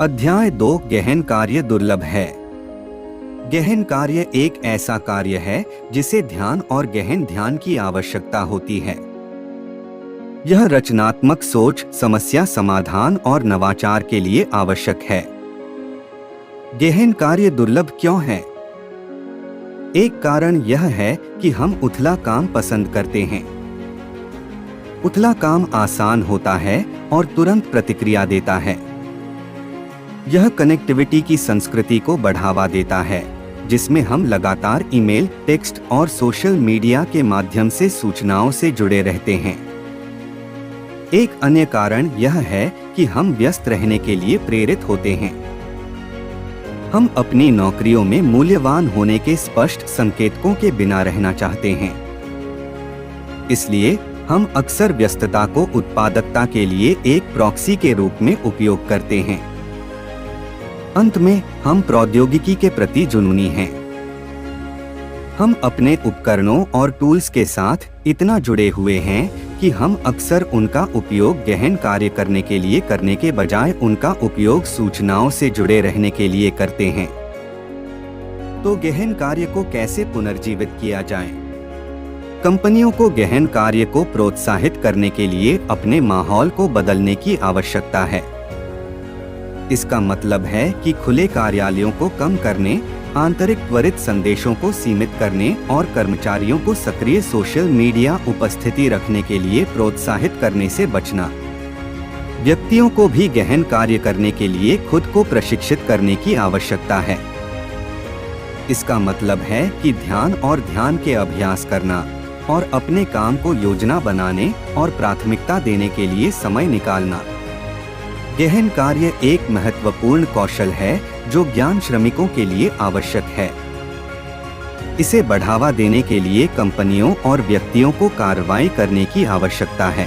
अध्याय 2 गहन कार्य दुर्लभ है। गहन कार्य एक ऐसा कार्य है जिसे ध्यान और गहन ध्यान की आवश्यकता होती है। यह रचनात्मक सोच, समस्या समाधान और नवाचार के लिए आवश्यक है। गहन कार्य दुर्लभ क्यों है? एक कारण यह है कि हम उथला काम पसंद करते हैं। उथला काम आसान होता है और तुरंत प्रतिक्रिया देता है। यह कनेक्टिविटी की संस्कृति को बढ़ावा देता है, जिसमें हम लगातार ईमेल, टेक्स्ट और सोशल मीडिया के माध्यम से सूचनाओं से जुड़े रहते हैं। एक अन्य कारण यह है कि हम व्यस्त रहने के लिए प्रेरित होते हैं। हम अपनी नौकरियों में मूल्यवान होने के स्पष्ट संकेतकों के बिना रहना चाहते हैं। इसलिए हम अक्सर व्यस्तता को उत्पादकता के लिए एक प्रॉक्सी के रूप में उपयोग करते हैं। अंत में हम प्रौद्योगिकी के प्रति जुनूनी हैं। हम अपने उपकरणों और टूल्स के साथ इतना जुड़े हुए हैं कि हम अक्सर उनका उपयोग गहन कार्य करने के लिए करने के बजाय उनका उपयोग सूचनाओं से जुड़े रहने के लिए करते हैं। तो गहन कार्य को कैसे पुनर्जीवित किया जाए? कंपनियों को गहन कार्य को प्रोत्साहित करने के लिए अपने माहौल को बदलने की आवश्यकता है। इसका मतलब है कि खुले कार्यालयों को कम करने, आंतरिक त्वरित संदेशों को सीमित करने और कर्मचारियों को सक्रिय सोशल मीडिया उपस्थिति रखने के लिए प्रोत्साहित करने से बचना। व्यक्तियों को भी गहन कार्य करने के लिए खुद को प्रशिक्षित करने की आवश्यकता है। इसका मतलब है कि ध्यान और ध्यान के अभ्यास करना और अपने काम को योजना बनाने और प्राथमिकता देने के लिए समय निकालना। गहन कार्य एक महत्वपूर्ण कौशल है जो ज्ञान श्रमिकों के लिए आवश्यक है। इसे बढ़ावा देने के लिए कंपनियों और व्यक्तियों को कार्रवाई करने की आवश्यकता है।